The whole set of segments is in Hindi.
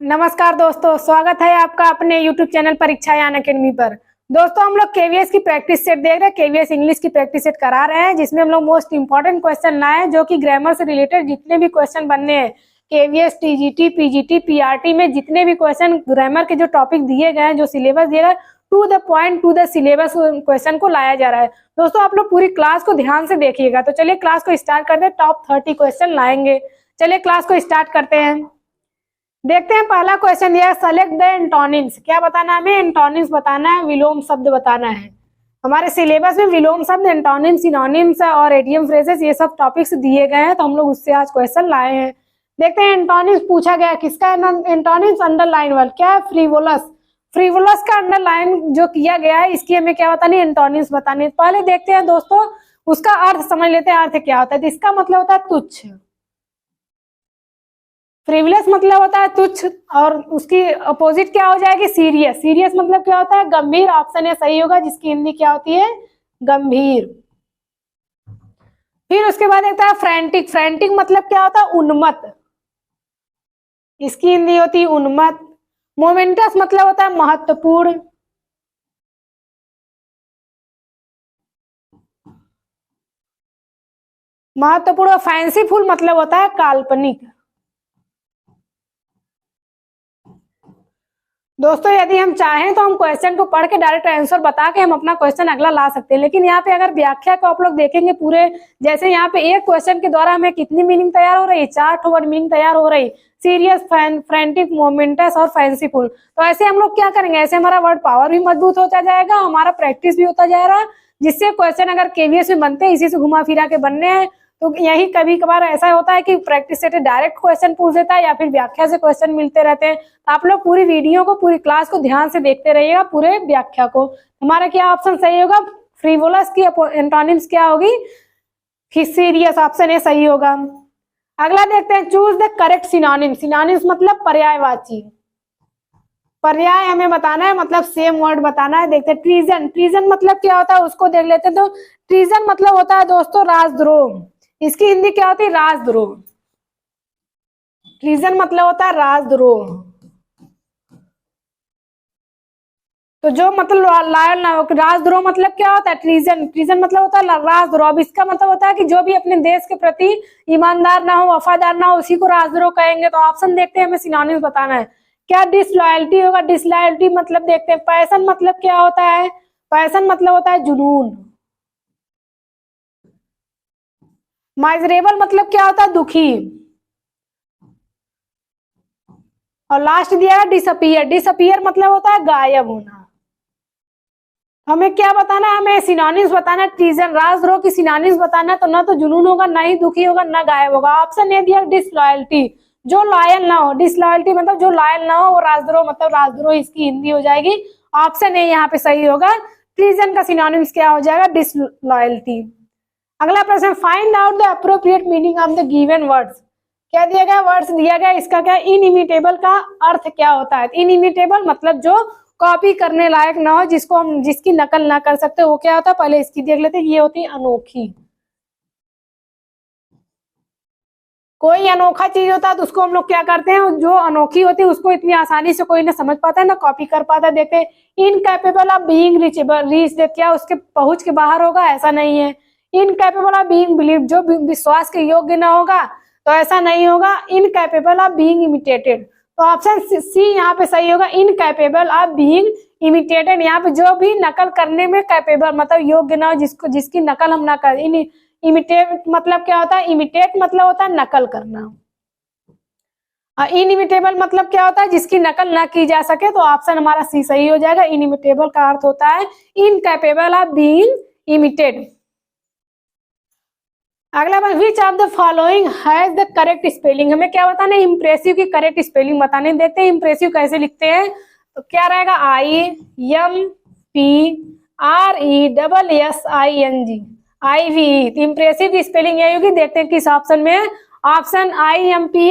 नमस्कार दोस्तों, स्वागत है आपका अपने YouTube चैनल परीक्षा यान अकेडमी पर। दोस्तों, हम लोग केवीएस की प्रैक्टिस सेट देख रहे हैं। केवीएस इंग्लिश की प्रैक्टिस सेट करा रहे हैं, जिसमें हम लोग मोस्ट इंपॉर्टेंट क्वेश्चन लाए हैं, जो कि ग्रामर से रिलेटेड जितने भी क्वेश्चन बनने हैं केवीएस, टीजीटी, पीजीटी, पीआरटी में जितने भी क्वेश्चन ग्रामर के जो टॉपिक दिए गए हैं, जो सिलेबस दिया है, to the point, to the syllabus question को लाया जा रहा है। दोस्तों, आप लोग पूरी क्लास को ध्यान से देखिएगा। तो चलिए क्लास को स्टार्ट करते हैं। टॉप 30 क्वेश्चन लाएंगे। चलिए क्लास को स्टार्ट करते हैं। देखते हैं, पहला क्वेश्चन दिया है, सेलेक्ट द एंटोनिम्स। क्या बताना है हमें? एंटोनिम्स बताना है, विलोम शब्द बताना है। हमारे सिलेबस में विलोम शब्द, एंटोनिम्स, सिनोनिम्स और एडियम फ्रेजेस ये सब टॉपिक्स दिए गए हैं, तो हम लोग उससे आज क्वेश्चन लाए हैं। देखते हैं, एंटोनिम्स पूछा गया किसका एंटोनिम्स? अंडरलाइन वर्ड क्या है? फ्रीवोलस। फ्रीवोलस का अंडरलाइन जो किया गया है, इसकी हमें क्या बतानी? एंटोनिम्स बतानी। पहले देखते हैं दोस्तों, उसका अर्थ समझ लेते हैं। अर्थ क्या होता है? तो इसका मतलब होता है तुच्छ। फ्रिवलेस मतलब होता है तुच्छ, और उसकी अपोजिट क्या हो जाएगी? सीरियस। सीरियस मतलब क्या होता है? गंभीर। ऑप्शन ए सही होगा, जिसकी हिंदी क्या होती है? गंभीर। फिर उसके बाद देखता है फ्रैंटिक। फ्रैंटिक मतलब क्या होता है? उन्मत्त। इसकी हिंदी होती है उन्मत्त। मोमेंटस मतलब होता है महत्वपूर्ण। महत्वपूर्ण। फैंसीफुल मतलब होता है काल्पनिक। दोस्तों, यदि हम चाहें तो हम क्वेश्चन को पढ़ के डायरेक्ट आंसर बता के हम अपना क्वेश्चन अगला ला सकते हैं, लेकिन यहाँ पे अगर व्याख्या को आप लोग देखेंगे पूरे, जैसे यहाँ पे एक क्वेश्चन के द्वारा हमें कितनी मीनिंग तैयार हो रही है? 4 वर्ड मीनिंग तैयार हो रही। सीरियस, फ्रैंटिक, मोमेंटस और फैंसीफुल। तो ऐसे हम लोग क्या करेंगे? ऐसे हमारा वर्ड पावर भी मजबूत होता जाएगा, हमारा प्रैक्टिस भी होता जाएगा, जिससे क्वेश्चन अगर केवीएस में बनते हैं, इसी से घुमा फिरा के बनने हैं। तो यही कभी कभार ऐसा होता है कि प्रैक्टिस सेट डायरेक्ट क्वेश्चन पूछ देता है, या फिर व्याख्या से क्वेश्चन मिलते रहते हैं। आप लोग पूरी वीडियो को, पूरी क्लास को ध्यान से देखते रहिएगा, पूरे व्याख्या को। हमारा क्या ऑप्शन सही होगा? फ्रीवोलस की एंटोनिम्स क्या होगी? सीरियस। ऑप्शन ए सही होगा। अगला देखते हैं, choose the correct synonym. Synonyms मतलब पर्यायवाची। पर्याय हमें बताना है, मतलब सेम वर्ड बताना है। देखते हैं, ट्रीजन। ट्रीजन मतलब क्या होता है, उसको देख लेते हैं। तो ट्रीजन मतलब होता है दोस्तों राजद्रोह। इसकी हिंदी क्या होती है? राजद्रोह। ट्रीजन मतलब होता है राजद्रोह। तो जो मतलब लायल ना हो। राजद्रोह मतलब क्या होता है? ट्रीजन। ट्रीजन मतलब होता है राजद्रोह। अब इसका मतलब होता है कि जो भी अपने देश के प्रति ईमानदार ना हो, वफादार ना हो, उसी को राजद्रोह कहेंगे। तो ऑप्शन देखते हैं, हमें सिनोनिम्स बताना है। क्या डिसलॉयल्टी होगा? डिसलॉयल्टी मतलब देखते हैं। पैशन मतलब क्या होता है? पैशन मतलब होता है जुनून। माइजरेबल मतलब क्या होता है? दुखी। और लास्ट दिया है डिसअपियर। डिसअपियर मतलब होता है गायब होना। हमें क्या बताना है? हमें सिनोनिम्स बताना है। ट्रीजन, राजद्रोह की सिनोनिम्स बताना है। तो ना तो जुनून होगा, ना ही दुखी होगा, ना गायब होगा। ऑप्शन ए दिया डिसलॉयल्टी, जो लॉयल ना हो। डिसलॉयल्टी मतलब जो लॉयल ना हो, वो राजद्रोह मतलब राजद्रोह इसकी हिंदी हो जाएगी। ऑप्शन ए यहाँ पे सही होगा। ट्रीजन का सिनोनिम्स क्या हो जाएगा? डिसलॉयल्टी। अगला प्रश्न, find out the appropriate meaning of the given words. क्या दिया गया? वर्ड्स दिया गया, इसका क्या? इनइमिटेबल का अर्थ क्या होता है? इनइमिटेबल मतलब जो कॉपी करने लायक ना हो, जिसको हम, जिसकी नकल ना कर सकते, वो क्या होता है? पहले इसकी देख लेते हैं। ये होती है अनोखी। कोई अनोखा चीज होता है तो उसको हम लोग क्या करते हैं? जो अनोखी होती है उसको इतनी आसानी से कोई ना समझ पाता है, ना कॉपी कर पाता है। देखते हैं, incapable of being reachable. Reach क्या उसके पहुंच के बाहर होगा? ऐसा नहीं है। इनकैपेबल ऑफ बीइंग बिलीव, जो विश्वास के योग्य ना होगा, तो ऐसा नहीं होगा। Incapable of being imitated. तो ऑप्शन सी यहाँ पे सही होगा। Incapable of being imitated. यहाँ पे जो भी नकल करने में कैपेबल मतलब योग्य ना हो, जिसको, जिसकी नकल हम ना कर। इमिटेट मतलब क्या होता है? इमिटेट मतलब होता है नकल करना। इनइमिटेबल मतलब क्या होता है? जिसकी नकल ना की जा सके। तो ऑप्शन हमारा सी सही हो जाएगा। इनइमिटेबल का अर्थ होता है इनकैपेबल ऑफ बीइंग इमिटेड। अगला बार, which of the following has the correct spelling. हमें क्या बताना है? इंप्रेसिव की करेक्ट स्पेलिंग बताने। देखते हैं इंप्रेसिव कैसे लिखते हैं। तो क्या रहेगा? IMPRESSING, IVE। इंप्रेसिव की स्पेलिंग यही होगी। देखते हैं किस ऑप्शन में। Option IMPRESSIVE।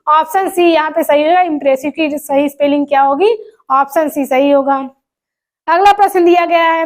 ऑप्शन सी यहाँ पे सही होगा। इंप्रेसिव की सही स्पेलिंग क्या होगी? ऑप्शन सी सही होगा। अगला प्रश्न दिया गया है,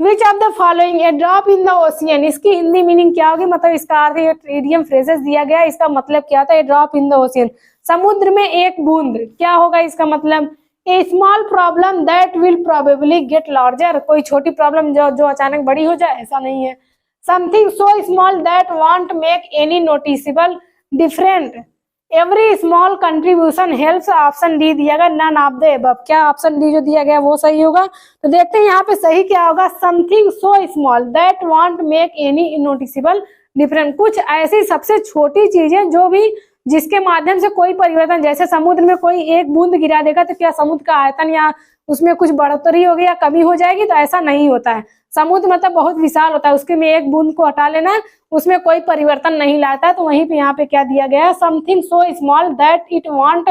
which of the following A drop in the ocean, इसकी हिंदी मीनिंग क्या होगी, मतलब इसका अर्थ इडियम फ्रेजेस दिया गया, इसका मतलब क्या होता है, a drop in the ocean, समुद्र में एक बूंद, क्या होगा इसका मतलब, a small problem that will probably get larger, कोई छोटी प्रॉब्लम जो अचानक बड़ी हो जाए, ऐसा नहीं है। Something so small that want make any noticeable different, every small contribution helps, option D दिया गया, नन ऑफ द अबव, क्या ऑप्शन डी जो दिया गया वो सही होगा। तो देखते हैं यहाँ पे सही क्या होगा, something so small that want make any noticeable different, कुछ ऐसी सबसे छोटी चीजें जो भी जिसके माध्यम से कोई परिवर्तन, जैसे समुद्र में कोई एक बूंद गिरा देगा तो क्या समुद्र का आयतन या उसमें कुछ बढ़ोतरी होगी या कमी हो जाएगी, तो ऐसा नहीं होता है। समुद्र मतलब बहुत विशाल होता है, उसके में एक बूंद को हटा लेना उसमें कोई परिवर्तन नहीं लाता है। तो वहीं पे यहाँ पे क्या दिया गया है, something so small that it want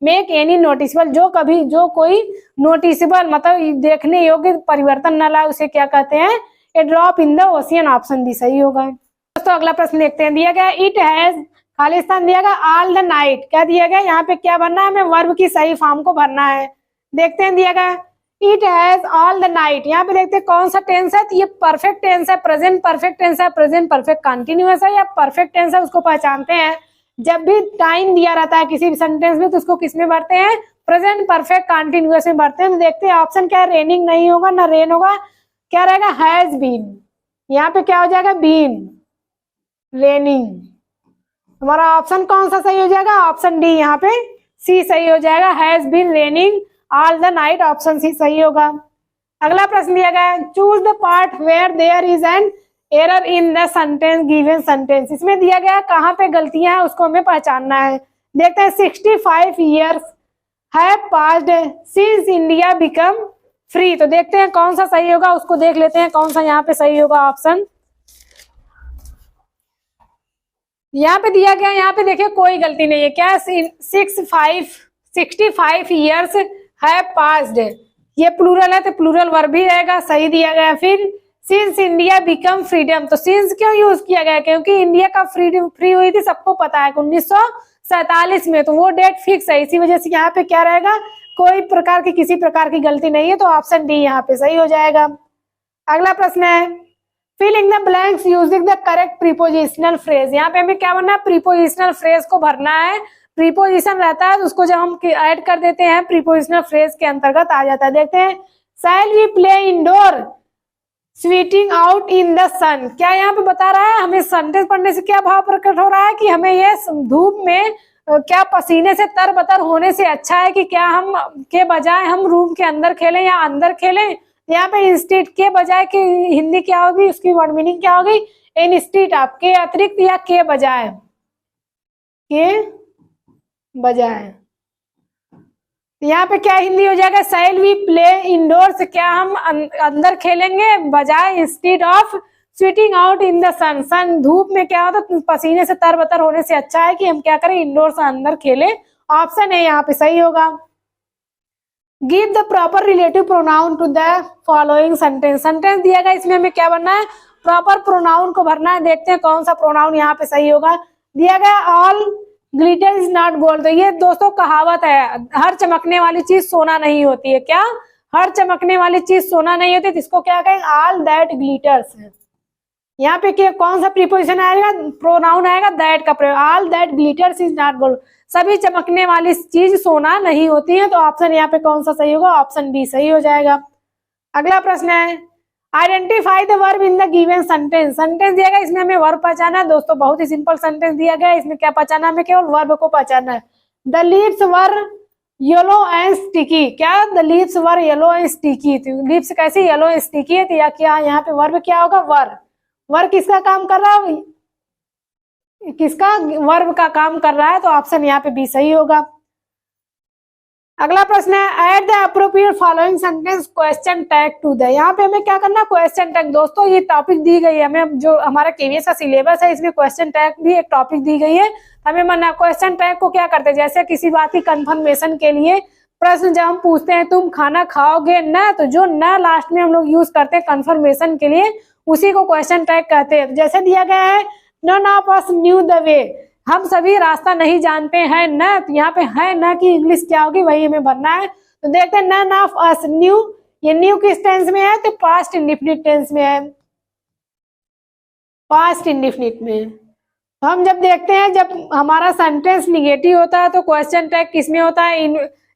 make any noticeable, जो कोई नोटिसेबल मतलब देखने योग्य परिवर्तन न लाए उसे क्या कहते हैं, a drop in the ocean, option भी सही होगा। दोस्तों अगला प्रश्न देखते हैं, दिया गया इट हैज, खालिस्तान दिया गया, ऑल द नाइट, क्या दिया गया, यहाँ पे क्या भरना है, हमें वर्ब की सही फॉर्म को भरना है। देखते हैं दिया गया it has all the night, यहाँ पे देखते हैं कौन सा टेंस है, तो ये परफेक्ट टेंस है, प्रेजेंट परफेक्ट टेंस है, प्रेजेंट परफेक्ट कंटिन्यूअस है या परफेक्ट टेंस है, उसको पहचानते हैं। जब भी टाइम दिया रहता है किसी भी सेंटेंस में तो उसको किस में भरते हैं, प्रेजेंट परफेक्ट कंटिन्यूअस में भरते हैं। तो देखते हैं ऑप्शन क्या है, रेनिंग नहीं होगा ना रेन होगा, क्या रहेगा, हैज बीन, यहाँ पे क्या हो जाएगा, बीन रेनिंग, हमारा ऑप्शन कौन सा सही हो जाएगा, ऑप्शन डी, यहाँ पे सी सही हो जाएगा, has been raining all the night, option C सही होगा। अगला प्रश्न दिया गया है, choose the part where there is an error in the sentence given sentence, इसमें दिया गया कहाँ पे गलतियां हैं उसको हमें पहचानना है। देखते हैं 65 years have passed since India become free, तो देखते हैं कौन सा सही होगा, उसको देख लेते हैं कौन सा यहाँ पे सही होगा ऑप्शन। यहाँ पे दिया गया, यहाँ पे देखिए कोई गलती नहीं है, क्या 65 years हैव पास्ड, ये प्लूरल है तो प्लूरल वर्ब भी रहेगा, सही दिया गया। फिर सिंस इंडिया बिकम फ्रीडम, तो सिंस क्यों यूज किया गया, क्योंकि इंडिया का फ्रीडम फ्री हुई थी सबको पता है 1947 में, तो वो डेट फिक्स है, इसी वजह से यहाँ पे क्या रहेगा, कोई प्रकार की किसी प्रकार की गलती नहीं है, तो ऑप्शन डी यहाँ पे सही हो जाएगा। अगला प्रश्न है, fill in the blanks using the correct prepositional phrase, यहाँ पे हमें क्या भरना है, प्रीपोजिशनल फ्रेज को भरना है। प्रीपोजिशन रहता है तो उसको जब हम ऐड कर देते हैं प्रीपोजिशनल फ्रेज के अंतर्गत आ जाता है। देखते हैं, shall we play indoor sweating out in the sun, क्या यहाँ पे बता रहा है, हमें सेंटेंस पढ़ने से क्या भाव प्रकट हो रहा है कि हमें ये धूप में क्या पसीने से तरबतर होने से अच्छा है कि क्या हम के बजाय हम रूम के अंदर खेलें या अंदर खेलें। यहाँ पे इंस्टेड के बजाय की हिंदी क्या होगी, उसकी वर्ड मीनिंग क्या होगी, इंस्टेड ऑफ, के अतिरिक्त या के बजाय, के बजाय, यहाँ पे क्या हिंदी हो जाएगा, शैल वी प्ले इंडोर्स, क्या हम अंदर खेलेंगे बजाय instead of sweating out in the sun, sun धूप में क्या होता है पसीने से तरबतर होने से अच्छा है कि हम क्या करें इंडोर से अंदर खेलें, ऑप्शन है यहाँ पे सही होगा। Give the proper relative pronoun to the following sentence, sentence दिया गया इसमें हमें क्या भरना है, प्रॉपर प्रोनाउन को भरना है। देखते हैं कौन सा प्रोनाउन यहाँ पे सही होगा। दिया गया all glitter is not gold, तो ये दोस्तों कहावत है, हर चमकने वाली चीज सोना नहीं होती है, क्या हर चमकने वाली चीज सोना नहीं होती, इसको क्या कहेंगे, ऑल दैट ग्लिटर्स है। यहाँ पे क्या कौन सा प्रीपोजिशन आएगा, प्रोनाउन आएगा दैट का प्रयोग, all that glitters is not gold, सभी चमकने वाली चीज सोना नहीं होती है, तो ऑप्शन यहाँ पे कौन सा सही होगा, ऑप्शन बी सही हो जाएगा। अगला प्रश्न है, identify the verb in the given sentence, sentence दिया गया इसमें हमें वर्ब पहचाना है। दोस्तों बहुत ही सिंपल सेंटेंस दिया गया है, इसमें क्या पहचाना है, हमें केवल वर्ब को पहचाना है। The leaves were yellow and sticky, क्या the leaves were yellow and sticky, leaves कैसी येलो एंड स्टिकी है, तो या क्या यहाँ पे वर्ब क्या होगा, वर्ब किसका काम कर रहा है, किसका वर्ब का काम कर रहा है, तो ऑप्शन यहाँ पे बी सही होगा। अगला प्रश्न है, add the appropriate following sentence question tag to the, यहाँ पे हमें क्या करना, क्वेश्चन टैग। दोस्तों ये टॉपिक दी गई है हमें, जो हमारा केवीएस का सिलेबस है इसमें क्वेश्चन टैग भी एक टॉपिक दी गई है, हमें मना क्वेश्चन टैग को क्या करते हैं, जैसे किसी बात की कंफर्मेशन के लिए प्रश्न जब हम पूछते हैं तुम खाना खाओगे ना, तो जो ना लास्ट में हम लोग यूज करते हैं कंफर्मेशन के लिए, उसी को क्वेश्चन टैग कहते हैं। जैसे दिया गया है, none of us knew the way, हम सभी रास्ता नहीं जानते हैं ना, तो यहाँ पे है ना की इंग्लिश क्या होगी, वही हमें भरना है। तो देखते हैं, नन ऑफ अस न्यू ये न्यू किस टेंस में है? तो पास्ट इंडेफिनिट टेंस में है, पास्ट इंडेफिनिट में। तो हम जब देखते हैं जब हमारा सेंटेंस निगेटिव होता है तो क्वेश्चन टैग किस में होता है?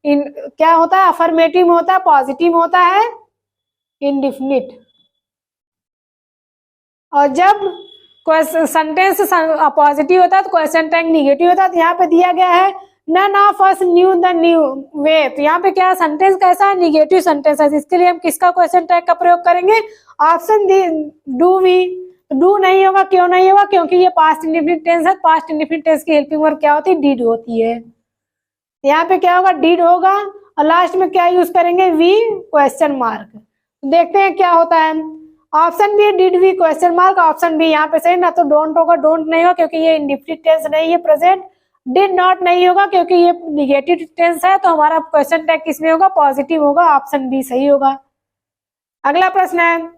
इन क्या होता है? अफर्मेटिव में होता है, पॉजिटिव होता है, इंडेफिनिट। और जब सेंटेंस पॉजिटिव होता है तो क्वेश्चन टैग निगेटिव होता है। तो यहाँ पे दिया गया है none of us knew the new way. तो यहाँ पे क्या सेंटेंस कैसा है? निगेटिव सेंटेंस है। इसके लिए हम किसका क्वेश्चन टैग का प्रयोग करेंगे? Option D, do we. Do नहीं होगा, क्यों नहीं होगा? क्योंकि ये पास्ट इंडेफिनिट टेंस है। पास्ट इंडेफिनिट टेंस की हेल्पिंग वर्ब क्या होती है? डिड होती है। यहाँ पे क्या होगा? डिड होगा और लास्ट में क्या यूज करेंगे? We question mark. देखते हैं क्या होता है। Option B did we question mark, option B यहाँ पे सही ना। तो डोंट होगा, डोंट नहीं होगा क्योंकि ये इंडेफिनिट टेंस नहीं है प्रेजेंट। डिड नॉट नहीं होगा क्योंकि ये निगेटिव टेंस है। तो हमारा क्वेश्चन टैग किसमें होगा? पॉजिटिव होगा, ऑप्शन बी सही होगा। अगला प्रश्न है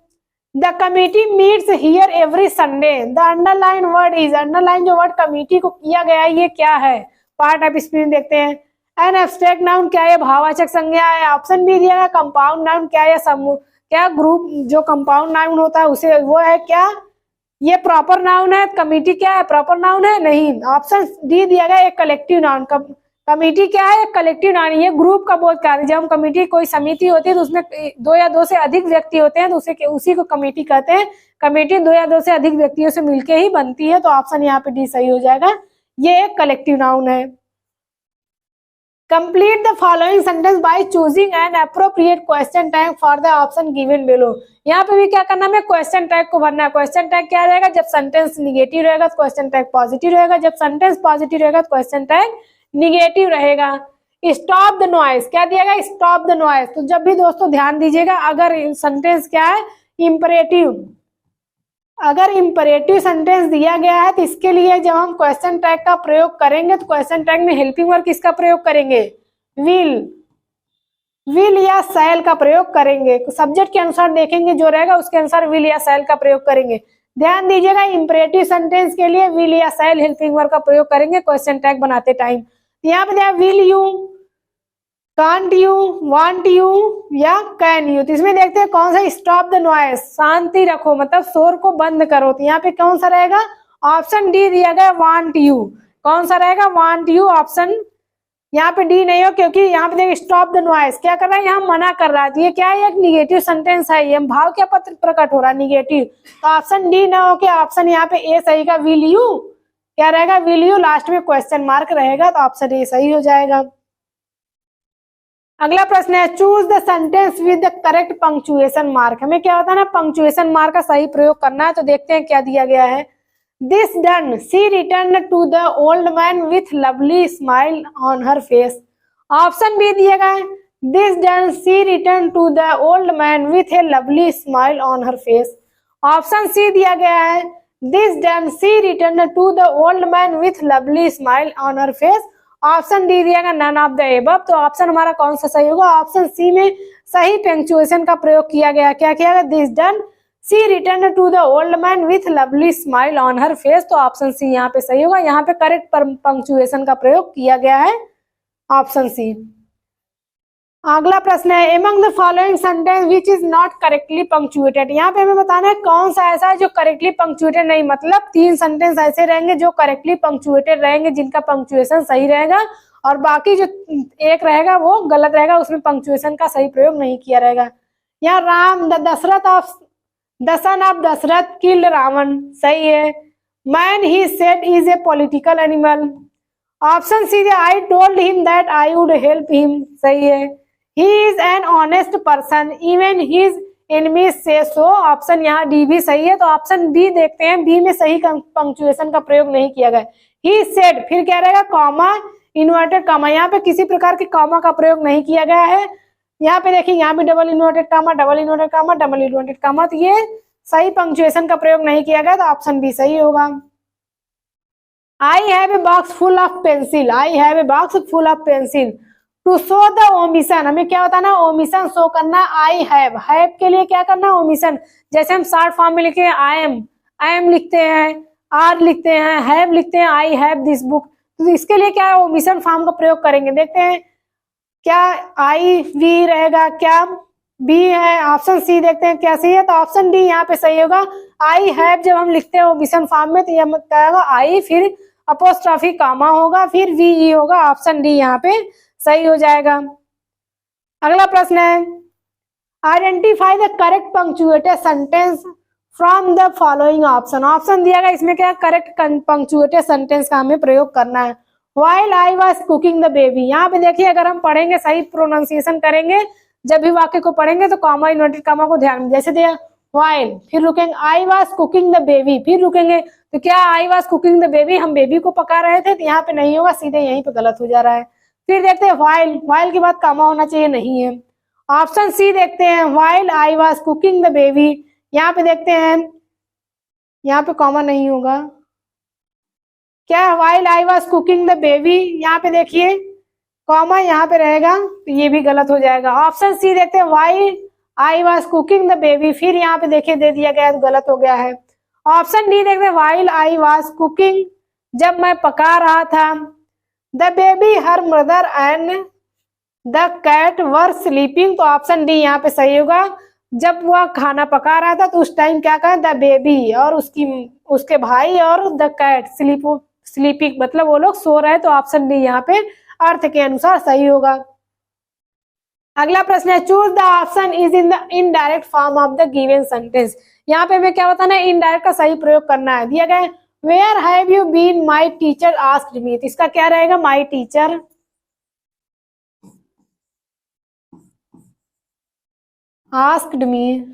the committee meets here every Sunday. The underline word is, underline जो वर्ड कमिटी को किया गया है ये क्या है? पार्ट ऑफ स्पीच देखते हैं। एन एब्स्ट्रैक्ट नाउन, क्या ये भाववाचक संज्ञा है? ऑप्शन बी दिया गया कंपाउंड नाउन, क्या ये समूह, क्या ग्रुप जो कंपाउंड नाउन होता है उसे वो है क्या? ये प्रॉपर नाउन है। कमिटी क्या है? प्रॉपर नाउन है? नहीं। ऑप्शन डी दिया गया एक कलेक्टिव नाउन। कमिटी क्या है? एक कलेक्टिव नाउन। ये ग्रुप का बोध कार्य। जब हम कमिटी कोई समिति होती है तो उसमें दो या दो से अधिक व्यक्ति होते हैं तो उसी को कमिटी कहते हैं। कमिटी दो या दो से अधिक व्यक्तियों से मिलकर ही बनती है। तो ऑप्शन यहाँ पे डी सही हो जाएगा। ये एक कलेक्टिव नाउन है। Complete the following sentence by choosing an appropriate question tag for the option given below। यहाँ पे भी क्या करना है? क्वेश्चन टैग को भरना है। क्वेश्चन टैग क्या रहेगा? जब सेंटेंस निगेटिव रहेगा तो क्वेश्चन टैग पॉजिटिव रहेगा, जब सेंटेंस पॉजिटिव रहेगा तो क्वेश्चन टैग निगेटिव रहेगा। स्टॉप द नॉइज, क्या दिया गया? Stop the noise. तो जब भी दोस्तों ध्यान दीजिएगा, अगर सेंटेंस क्या है? इंपरेटिव, अगर इंपरेटिव सेंटेंस दिया गया है तो इसके लिए जब हम क्वेश्चन टैग का प्रयोग करेंगे तो क्वेश्चन टैग में हेल्पिंग वर्ब किसका प्रयोग करेंगे? विल, विल या शैल का प्रयोग करेंगे। सब्जेक्ट के अनुसार देखेंगे जो रहेगा उसके अनुसार विल या शैल का प्रयोग करेंगे। ध्यान दीजिएगा इंपरेटिव सेंटेंस के लिए विल या शैल हेल्पिंग वर्ब का प्रयोग करेंगे क्वेश्चन टैग बनाते टाइम। यहाँ पे will you, can't you, want you या कैन यू। तो इसमें देखते हैं कौन सा? स्टॉप द नॉइज, शांति रखो, मतलब शोर को बंद करो। तो यहाँ पे कौन सा रहेगा? ऑप्शन डी दिया गया वांट यू। कौन सा रहेगा? Want you. ऑप्शन यहाँ पे डी नहीं हो क्योंकि यहाँ पे देखिए स्टॉप द नॉइज क्या कर रहा है? यहाँ मना कर रहा है। तो ये क्या है? एक निगेटिव सेंटेंस है। ये भाव क्या पत्र प्रकट हो रहा है? निगेटिव। तो ऑप्शन डी ना हो के ऑप्शन यहाँ पे ए सही का। विल यू क्या रहेगा? विल यू, लास्ट में क्वेश्चन मार्क रहेगा तो ऑप्शन ए सही हो जाएगा। अगला प्रश्न है choose the sentence with the correct punctuation mark. हमें क्या होता है ना? पंक्चुएशन मार्क का सही प्रयोग करना है। तो देखते हैं क्या दिया गया है। This done she return to the old man with lovely smile on her face. Option B दिया गया है this done she return to the old man with a lovely smile on her face. Option C दिया गया है this done she return to the old man with lovely smile on her face. Option D दिया गया नन ऑफ द एबव। तो ऑप्शन हमारा कौन सा सही होगा? ऑप्शन सी में सही पंक्चुएशन का प्रयोग किया गया। क्या किया गया? This done she return to the old man with lovely smile on her face. तो ऑप्शन सी यहाँ पे सही होगा। यहाँ पे करेक्ट पंक्चुएशन का प्रयोग किया गया है, ऑप्शन सी। अगला प्रश्न है among the following sentence which is not correctly punctuated. यहाँ पे हमें बताना है कौन सा ऐसा है जो करेक्टली पंक्चुएटेड नहीं, मतलब 3 सेंटेंस ऐसे रहेंगे जो करेक्टली पंक्चुएटेड रहेंगे, जिनका पंक्चुएशन सही रहेगा, और बाकी जो एक रहेगा वो गलत रहेगा, उसमें पंक्चुएशन का सही प्रयोग नहीं किया रहेगा। यहाँ Ram the son of Dasharath killed Ravan, सही है। Man he said is a political animal. Option C I told him that I would help him, सही है। He is an honest person, even his enemies say so। Option यहाँ डी भी सही है। तो ऑप्शन बी देखते हैं, बी में सही पंक्चुएशन का प्रयोग नहीं किया गया। He said, फिर क्या रहेगा? Comma, inverted comma. यहाँ पे किसी प्रकार के कॉमा का प्रयोग नहीं किया गया है। यहाँ पे देखिए, यहाँ भी double inverted comma, double inverted comma, double inverted comma. तो ये सही पंक्चुएशन का प्रयोग नहीं किया गया, तो ऑप्शन बी सही होगा। I have a box full of pencil, I have a box full of pencil। To show the omission, हमें क्या होता है ना? ओमिशन शो करना। आई हैव, हैव के लिए क्या करना? ओमिशन। जैसे हम शॉर्ट फॉर्म में लिखे आई एम लिखते हैं, आर लिखते हैं, हैव लिखते हैं, आई हैव दिस बुक। तो इसके लिए क्या है? ओमिशन फॉर्म का प्रयोग करेंगे। देखते हैं क्या आई वी रहेगा, क्या बी है, ऑप्शन सी देखते हैं क्या सही है, तो ऑप्शन डी यहाँ पे सही होगा। आई हैव जब हम लिखते हैं विषम फॉर्म में तो यह क्या होगा, आई फिर अपोस्ट्रोफी कामा होगा फिर वी होगा, ऑप्शन डी यहाँ पे सही हो जाएगा। अगला प्रश्न है, identify the correct punctuated sentence from the following option. Option दिया गया, इसमें क्या करेक्ट पंक्चुएटेड सेंटेंस का हमें प्रयोग करना है। While I was cooking the baby, यहाँ पे देखिए अगर हम पढ़ेंगे सही प्रोनाउंसिएशन करेंगे, जब भी वाक्य को पढ़ेंगे तो कॉमा इन्वर्टेड कॉमा को ध्यान में, जैसे दिया व्हाइल फिर रुकेंगे, I was cooking the baby फिर रुकेंगे, तो क्या I was cooking the baby हम बेबी को पका रहे थे, तो यहाँ पे नहीं होगा, सीधे यहीं पे गलत हो जा रहा है। फिर देखते हैं व्हाइल, व्हाइल के बाद कॉमा होना चाहिए, नहीं है। ऑप्शन सी देखते हैं, while I was cooking the baby, यहाँ पे देखते हैं यहाँ पे कॉमा नहीं होगा, क्या while I was cooking the baby, यहाँ पे देखिए कॉमा यहाँ पे रहेगा, तो ये भी गलत हो जाएगा। ऑप्शन सी देखते हैं, while I was cooking the baby, फिर यहाँ पे देखिए दे दिया गया तो गलत हो गया है। ऑप्शन डी देखते हैं, व्हाइल आई वाज कुकिंग जब मैं पका रहा था, the baby her mother and the cat were sleeping, तो ऑप्शन डी यहाँ पे सही होगा। जब वह खाना पका रहा था तो उस टाइम क्या कहा, द बेबी और उसके भाई और द कैट स्लीपिंग, मतलब वो लोग सो रहे, तो ऑप्शन डी यहाँ पे अर्थ के अनुसार सही होगा। अगला प्रश्न है, choose the option is in the indirect form of the given sentence. यहाँ पे हमें क्या बताना है, इनडायरेक्ट का सही प्रयोग करना है। दिया गया where have you been my teacher asked me, इसका क्या रहेगा, माई टीचर आस्क्ड मी।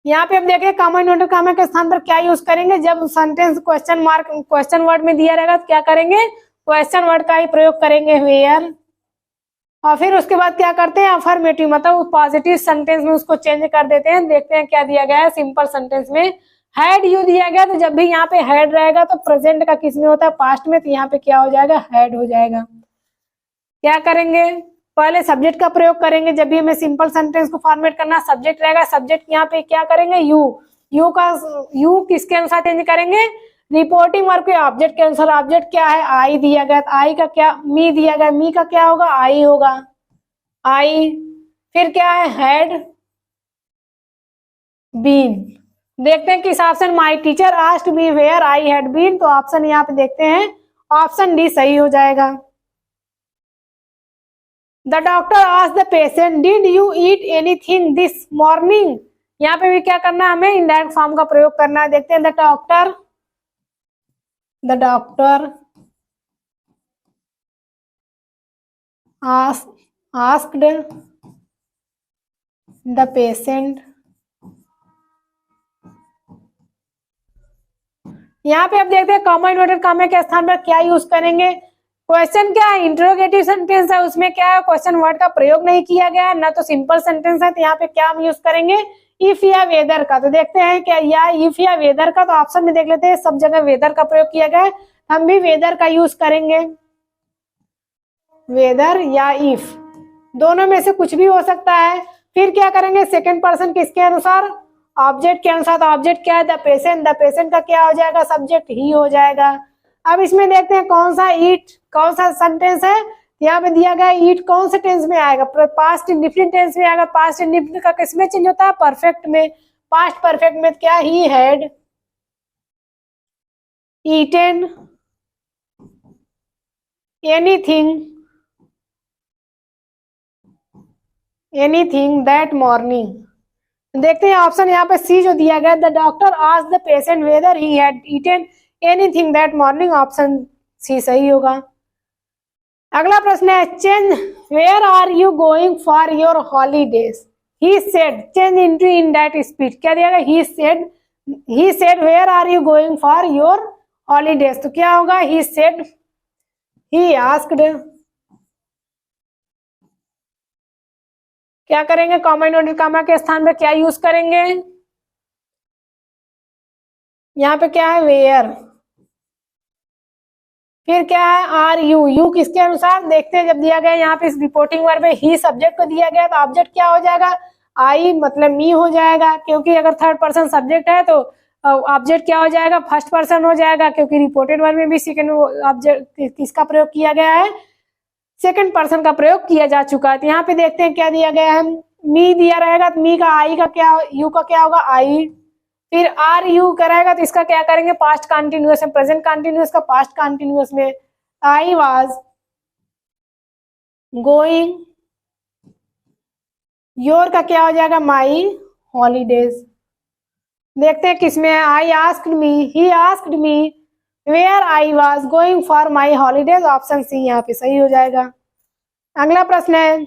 यहाँ पे हम देखें कॉमा इन्वर्टेड कॉमा के स्थान पर क्या यूज करेंगे, जब सेंटेंस क्वेश्चन वर्ड में दिया रहेगा तो क्या करेंगे, क्वेश्चन वर्ड का ही प्रयोग करेंगे, वेयर। और फिर उसके बाद क्या करते हैं, अफर्मेटिव मतलब पॉजिटिव सेंटेंस में उसको चेंज कर देते हैं। देखते हैं क्या दिया गया है, सिंपल सेंटेंस में हैड यू दिया गया, तो जब भी यहाँ पे हैड रहेगा तो प्रेजेंट का किस में होता है, पास्ट में, तो यहाँ पे क्या हो जाएगा, हैड हो जाएगा। क्या करेंगे, पहले सब्जेक्ट का प्रयोग करेंगे, जब भी हमें सिंपल सेंटेंस को फॉर्मेट करना, सब्जेक्ट रहेगा, सब्जेक्ट यहाँ पे क्या करेंगे, यू किसके अनुसार चेंज करेंगे, रिपोर्टिंग वर्ब के ऑब्जेक्ट के अनुसार। ऑब्जेक्ट क्या है, आई दिया गया, आई का क्या, मी दिया गया, मी का क्या होगा, आई होगा, आई। फिर क्या है, हैड बीन। देखते हैं किस option, my teacher asked me where I had been, तो ऑप्शन यहाँ पे देखते हैं ऑप्शन डी सही हो जाएगा। The doctor asked the patient did you eat anything this morning, यहाँ पे भी क्या करना है, हमें इनडायरेक्ट फॉर्म का प्रयोग करना है। देखते हैं, the doctor asked the patient, यहाँ पे आप देखते हैं कॉमा इन्वर्टेड कॉमा के स्थान पर क्या यूज करेंगे, क्वेश्चन क्या है, इंटरोगेटिव सेंटेंस है, उसमें क्या है, क्वेश्चन वर्ड का प्रयोग नहीं किया गया है, ना तो सिंपल सेंटेंस है, तो यहाँ पे क्या हम यूज करेंगे, इफ या वेदर का। तो देखते हैं क्या, या इफ या वेदर का, तो ऑप्शन में देख लेते हैं, सब जगह वेदर का प्रयोग किया गया है, हम भी वेदर का यूज करेंगे, वेदर या इफ, दोनों में से कुछ भी हो सकता है। फिर क्या करेंगे, सेकंड पर्सन किसके अनुसार, ऑब्जेक्ट के अनुसार, तो ऑब्जेक्ट क्या है, द पेशेंट का क्या हो जाएगा, सब्जेक्ट ही हो जाएगा। अब इसमें देखते हैं कौन सा ईट, कौन सा सेंटेंस है, यहाँ पे दिया गया ईट कौन से टेंस में आएगा, पास्ट इंडिफिनिट टेंस में आएगा। पास्ट इंडिफिनिट का किसमें चेंज होता है, परफेक्ट में। पास्ट परफेक्ट में क्या, he had eaten anything that morning. देखते हैं ऑप्शन यहाँ पे सी जो दिया गया, the doctor asked the patient whether he had eaten anything that morning, option C सही होगा। अगला प्रश्न है, change where are you going for your holidays, he said change into in that speed, क्या दिया गया, he said where are you going for your holidays, तो क्या होगा, ही सेड, ही आस्क्ड। क्या करेंगे, कॉमा इन्वर्टेड कॉमा के स्थान पे क्या यूज करेंगे, यहाँ पे क्या है, वेयर। फिर क्या है, आर यू किसके अनुसार, देखते हैं, जब दिया गया यहाँ पे इस रिपोर्टिंग वर्ब में ही सब्जेक्ट को दिया गया, तो ऑब्जेक्ट क्या हो जाएगा, आई मतलब मी हो जाएगा, क्योंकि अगर थर्ड पर्सन सब्जेक्ट है तो ऑब्जेक्ट क्या हो जाएगा, फर्स्ट पर्सन हो जाएगा, क्योंकि रिपोर्टेड वर्ब में भी सेकंड ऑब्जेक्ट किसका प्रयोग किया गया है, सेकंड पर्सन का प्रयोग किया जा चुका है। तो यहाँ पे देखते हैं क्या दिया गया है, मी दिया रहेगा तो मी का आई का क्या, यू का क्या होगा आई, फिर आर यू करेगा तो इसका क्या करेंगे पास्ट कंटिन्यूअस में, प्रेजेंट कंटिन्यूअस का पास्ट कंटिन्यूअस में आई वाज गोइंग, योर का क्या हो जाएगा माई हॉलीडेज। देखते हैं किसमें है, I asked me, he asked me where I was going for my holidays, option C यहाँ पे सही हो जाएगा। अगला प्रश्न है,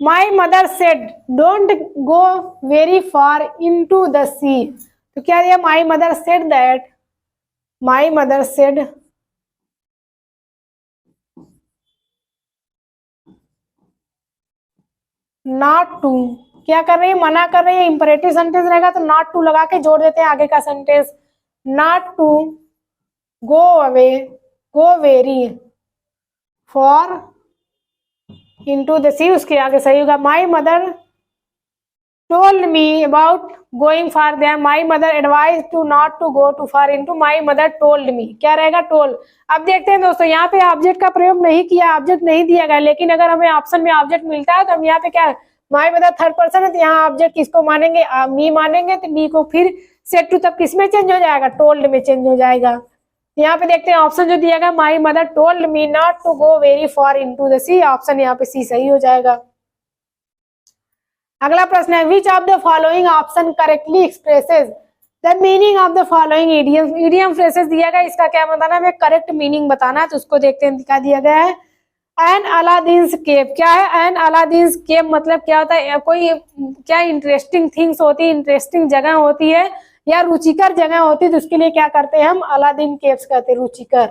my mother said don't go very far into the sea. तो क्या दिया, my mother said that, my mother said not to, क्या कर रही है मना कर रही है, इंपरेटिव सेंटेंस रहेगा तो नॉट टू लगा के जोड़ देते हैं आगे का sentence, not to go away, go very far into the sea, उसके आगे सही होगा। My mother told me about going for them, my mother advise to not to go to for into, my mother told me, क्या रहेगा टोल्ड। अब देखते हैं दोस्तों, यहाँ पे ऑब्जेक्ट का प्रयोग नहीं किया, ऑब्जेक्ट नहीं दिया गया, लेकिन अगर हमें ऑप्शन में ऑब्जेक्ट मिलता है तो हम यहाँ पे क्या, माई मदर थर्ड पर्सन है तो यहाँ ऑब्जेक्ट किसको मानेंगे, मी मानेंगे, तो मी को फिर सेट टू तब किसमें चेंज हो जाएगा, टोल्ड में चेंज हो जाएगा। यहाँ पे देखते हैं ऑप्शन जो दिया गया, my mother told me not to go very far into the sea, option यहाँ पे सी सही हो जाएगा। अगला प्रश्न है, which of the following option correctly expresses the meaning of the following idiom. Idiom phrases दिया गया, इसका क्या बताना है, हमें करेक्ट मीनिंग बताना है, तो उसको देखते हैं क्या दिया गया है। एन अलादीन्स केव, क्या है एन अलादीन्स केव, मतलब क्या होता है, कोई क्या इंटरेस्टिंग थिंग्स होती है, इंटरेस्टिंग जगह होती है या रुचिकर जगह होती है, तो उसके लिए क्या करते हैं हम अलादीन केव्स कहते हैं, रुचिकर।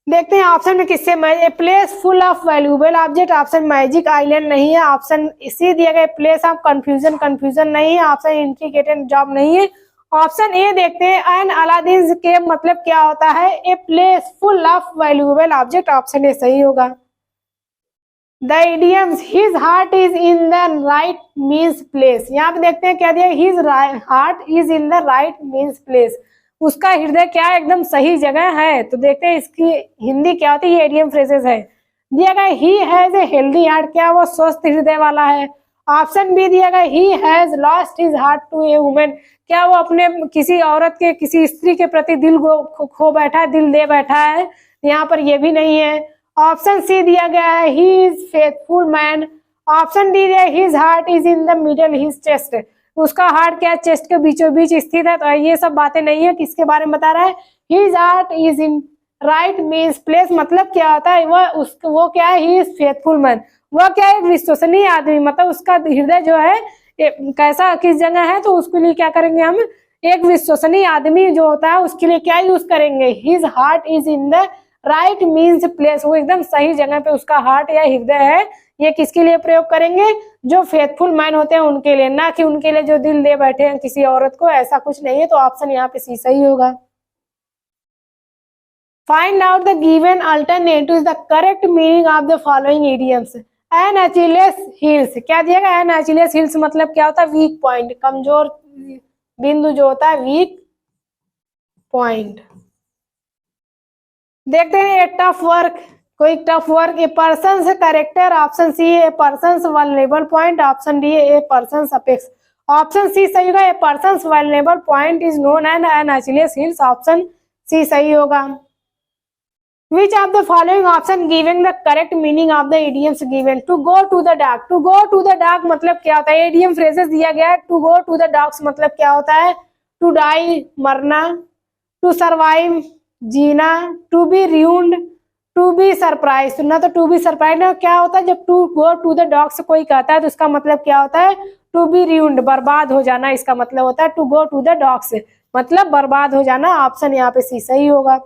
देखते हैं ऑप्शन में किससे, a place full of valuable object, option magic island नहीं है, ऑप्शन सी दिया गया प्लेस ऑफ कंफ्यूजन, कंफ्यूजन नहीं है, ऑप्शन इंट्रिकेटेड जॉब नहीं है, ऑप्शन ए देखते हैं एन अलादीन केव मतलब क्या होता है, a place full of valuable object, option A सही होगा। The idioms his heart is in the right means place, यहाँ पे देखते हैं क्या दिया, his heart is in the right means place, उसका हृदय क्या है एकदम सही जगह है। तो देखते हैं इसकी हिंदी क्या होती है, ये इडियम फ्रेजेस है। दिया गया he has a healthy heart, क्या वो स्वस्थ हृदय वाला है। ऑप्शन बी दिया गया he has lost his heart to a woman, क्या वो अपने किसी औरत के, किसी स्त्री के प्रति दिल खो बैठा है, दिल दे बैठा है, यहाँ पर ये भी नहीं है। ऑप्शन सी दिया गया है he is faithful man, option D दिया his heart is in the middle his chest, उसका हार्ट क्या चेस्ट के बीचों बीच स्थित है। तो ये सब बातें नहीं है, किसके बारे में बता रहा है, his heart is in right means place, मतलब क्या होता है वो क्या है, ही इज फेथफुल मैन, वह क्या है एक विश्वसनीय आदमी, मतलब उसका हृदय जो है कैसा किस जगह है, तो उसके लिए क्या करेंगे हम, एक विश्वसनीय आदमी जो होता है उसके लिए क्या यूज करेंगे, his heart is in the right means place, वो एकदम सही जगह पे उसका हार्ट या हृदय है, ये किसके लिए प्रयोग करेंगे, जो फेथफुल मैन होते हैं उनके लिए, ना कि उनके लिए जो दिल दे बैठे हैं किसी औरत को, ऐसा कुछ नहीं है। तो ऑप्शन यहाँ पे सी सही होगा। Find out the given alternative the correct meaning of the following idioms. An Achilles heels, क्या दिया गया, एन अचिलेस हिल्स मतलब क्या होता है, वीक पॉइंट, कमजोर बिंदु जो होता है, वीक पॉइंट। देखते हैं ए टफ वर्क, कोई tough work, a person character, option C a person vulnerable point, option D a person apex, option C सही होगा, a person vulnerable point is known and an Achilles heels, option C सही होगा। Which of the following option giving the correct meaning of the idioms given? To go to the dark, to go to the dark मतलब क्या होता है, idiom phrases दिया गया है। To go to the dark मतलब क्या होता है, to die मरना, to survive Jeena, to be ruined, to be surprised सुनना, तो to be surprised क्या होता है, जब to go to the dark से कोई कहता है तो इसका मतलब क्या होता है, to be ruined बर्बाद हो जाना, इसका मतलब होता है to go to the dark से मतलब बर्बाद हो जाना, ऑप्शन यहाँ पे सी सही होगा।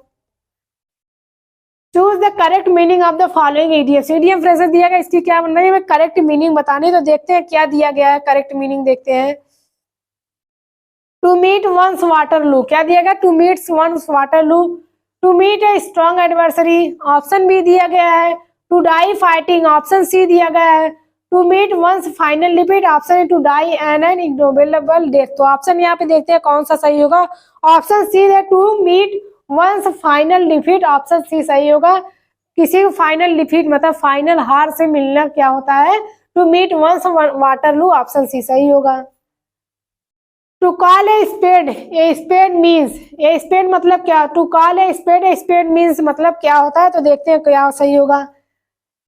Choose the correct meaning of the following idioms, idiom phrases दिया गया, इसकी क्या बन रही है, करेक्ट मीनिंग बतानी, तो देखते हैं क्या दिया गया है, करेक्ट मीनिंग देखते हैं। टू मीट वंस वाटरलू, क्या दिया गया, to meet once Waterloo, to meet a strong adversary, option B दिया गया है। To die fighting, option C दिया गया है। To meet once final defeat, option to die an ignoble death, तो ऑप्शन यहाँ पे देखते हैं कौन सा सही होगा, ऑप्शन सी है to meet once final defeat, option C सही होगा। किसी को फाइनल डिफीट मतलब फाइनल हार से मिलना क्या होता है? To meet once Waterloo, option C सही होगा। To call a spade means, a spade मतलब क्या? To call a spade means मतलब क्या होता है? तो देखते हैं क्या सही होगा।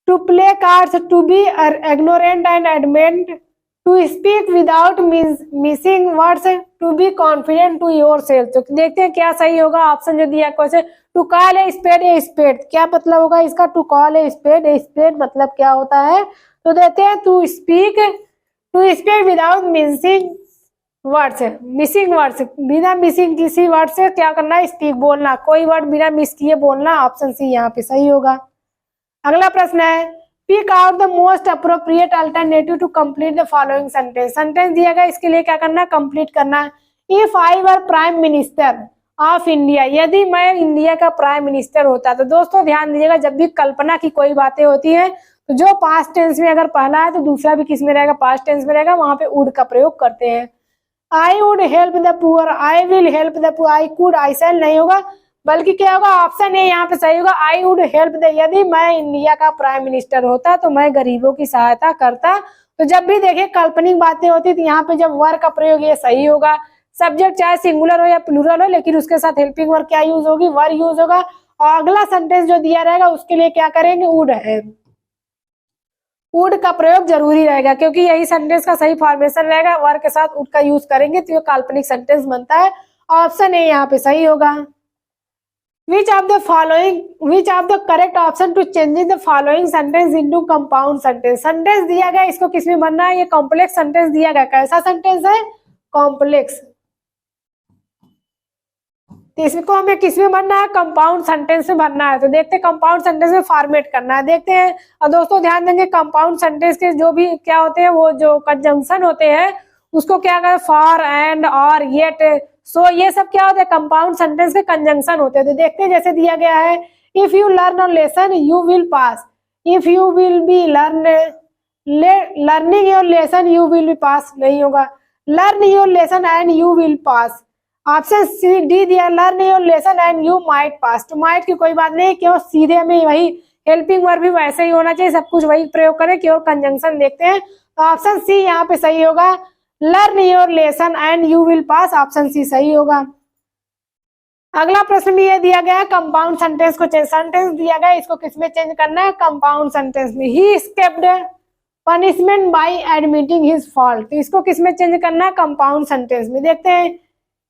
To play cards, to be ignorant and adamant, to speak without missing words, to be confident to yourself. तो देखते हैं क्या सही होगा। ऑप्शन जो दिया question, to call a spade क्या मतलब होगा इसका? टू कॉल ए स्पेड मतलब क्या होता है? तो देते हैं to speak without missing words, बिना मिसिंग किसी वर्ड से क्या करना है? स्पीक बोलना, कोई वर्ड बिना मिस किए बोलना। ऑप्शन सी यहाँ पे सही होगा। अगला प्रश्न है, pick out the most appropriate alternative to complete the following sentence. Sentence दिया गया, इसके लिए क्या करना है? कंप्लीट करना है। If I were prime minister of India, यदि मैं इंडिया का प्राइम मिनिस्टर होता। तो दोस्तों ध्यान दीजिएगा, जब भी कल्पना की कोई बातें होती है तो जो पास्ट टेंस में अगर पहला है तो दूसरा भी किस में रहेगा? पास्ट टेंस में रहेगा, वहां पे वुड का प्रयोग करते हैं। I would help the poor, I will help the poor, I could, I shall नहीं होगा, बल्कि क्या होगा? ऑप्शन ए यहाँ पे सही होगा। आई वुड हेल्प द, यदि मैं इंडिया का प्राइम मिनिस्टर होता तो मैं गरीबों की सहायता करता। तो जब भी देखिए काल्पनिक बातें होती तो यहाँ पे जब वर का प्रयोग ये सही होगा। सब्जेक्ट चाहे सिंगुलर हो या प्लूरल हो, लेकिन उसके साथ हेल्पिंग वर्ब क्या यूज होगी? वर यूज होगा। और अगला सेंटेंस जो दिया रहेगा उसके लिए क्या करेंगे? वुड है, वुड का प्रयोग जरूरी रहेगा, क्योंकि यही सेंटेंस का सही फॉर्मेशन रहेगा। वर्ब के साथ वुड का यूज करेंगे तो ये काल्पनिक सेंटेंस बनता है। ऑप्शन ए यहाँ पे सही होगा। Which of the correct option to changing the following sentence into compound sentence? Sentence दिया गया, इसको किस में बनना है? ये कॉम्प्लेक्स सेंटेंस दिया गया। कैसा सेंटेंस है? कॉम्प्लेक्स। तो इसको हमें किस में बनना है? कंपाउंड सेंटेंस में बनना है। तो देखते हैं कंपाउंड सेंटेंस में फॉर्मेट करना है, देखते हैं। और दोस्तों ध्यान देंगे, कंपाउंड सेंटेंस के जो भी क्या होते हैं, वो जो कंजंक्शन होते हैं उसको क्या करें? फॉर, एंड, और, येट, सो, ये सब क्या होते हैं? कंपाउंड सेंटेंस के कंजंक्शन होते हैं। तो देखते हैं, जैसे दिया गया है, if you learn a lesson you will pass, if you will be learning your lesson you will be pass नहीं होगा। Learn your lesson and you will pass. Option C D दिया, learn your lesson and you might pass. तो माइट की कोई बात नहीं, क्यों? सीधे में वही हेल्पिंग वर्ब भी वैसे ही होना चाहिए, सब कुछ वही प्रयोग करें, केवल कंजंक्शन देखते हैं। तो ऑप्शन सी यहाँ पे सही होगा। Learn your lesson and you will pass, option C सही होगा। अगला प्रश्न भी ये दिया गया है, कंपाउंड सेंटेंस को सेंटेंस दिया गया, इसको किसमें चेंज करना है? कंपाउंड सेंटेंस में। He escaped punishment by admitting his fault, तो इसको किसमें चेंज करना है? कंपाउंड सेंटेंस में। देखते हैं,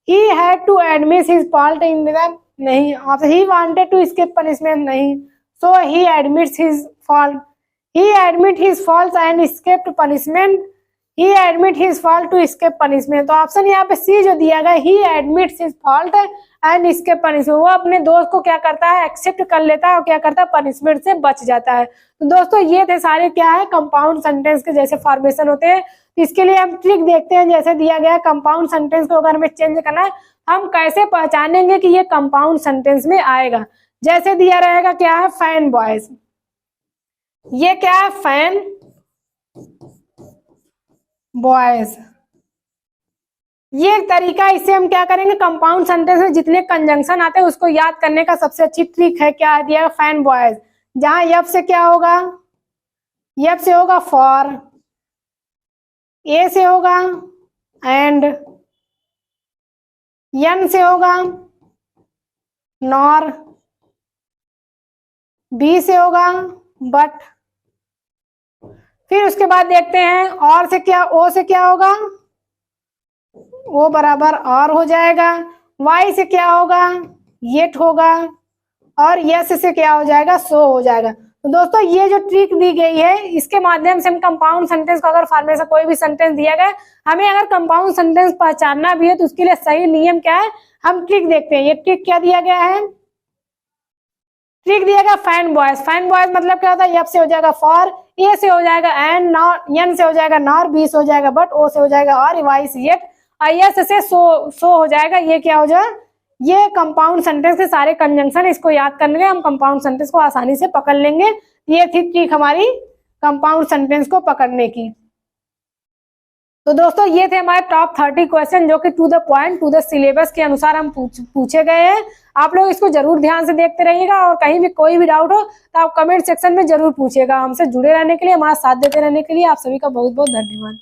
he had to admit his fault in the, नहीं। he wanted to escape punishment, नहीं। so he admits his fault, he admit his faults and escaped punishment, he admit his fault to escape punishment। तो ऑप्शन यहाँ पे सी जो दिया गया, he admits his fault and escape punishment, वो अपने दोस्त को क्या करता है? एक्सेप्ट कर लेता है और क्या करता है? पनिशमेंट से बच जाता है। तो दोस्तों ये थे सारे क्या है? कंपाउंड सेंटेंस के जैसे फॉर्मेशन होते हैं। इसके लिए हम ट्रिक देखते हैं, जैसे दिया गया कंपाउंड सेंटेंस को अगर हमें चेंज करना है, हम कैसे पहचानेंगे कि ये कंपाउंड सेंटेंस में आएगा? जैसे दिया रहेगा क्या है? फैन बॉयज, ये क्या है? फैन बॉयज, ये एक तरीका। इससे हम क्या करेंगे? कंपाउंड सेंटेंस में जितने कंजंक्शन आते हैं उसको याद करने का सबसे अच्छी ट्रिक है क्या दिया? फैन बॉयज, जहां यप से क्या होगा? यप से होगा फॉर, ए से होगा एंड, एन से होगा नॉर, बी से होगा बट, फिर उसके बाद देखते हैं और से क्या? ओ से क्या होगा? ओ बराबर और हो जाएगा। वाई से क्या होगा? येट होगा। और यस से क्या हो जाएगा? सो हो जाएगा। तो दोस्तों ये जो ट्रिक दी गई है, इसके माध्यम से हम कंपाउंड सेंटेंस को अगर फॉर्मेशन कोई भी सेंटेंस दिया गया, हमें अगर कंपाउंड सेंटेंस पहचानना भी है तो उसके लिए सही नियम क्या है? हम ट्रिक देखते हैं। ये ट्रिक क्या दिया गया है? ट्रिक दिया गया फैन बॉयज। फैन बॉयज मतलब क्या होता है? एफ से हो जाएगा फॉर, ए से हो जाएगा एंड, नॉर, एन से हो जाएगा नॉर, बी से हो जाएगा बट, ओ से हो जाएगा और, वाई से येट, आई से सो हो जाएगा। ये क्या हो जाए? ये कंपाउंड सेंटेंस के सारे कंजंक्शन, इसको याद करने हम कंपाउंड सेंटेंस को आसानी से पकड़ लेंगे। ये थी ट्रिक हमारी कंपाउंड सेंटेंस को पकड़ने की। तो दोस्तों ये थे हमारे टॉप 30 क्वेश्चन जो कि to the point, to the syllabus के अनुसार हम पूछे गए हैं। आप लोग इसको जरूर ध्यान से देखते रहिएगा और कहीं भी कोई भी डाउट हो तो आप कमेंट सेक्शन में जरूर पूछिएगा। हमसे जुड़े रहने के लिए, हमारा साथ देते रहने के लिए आप सभी का बहुत बहुत धन्यवाद।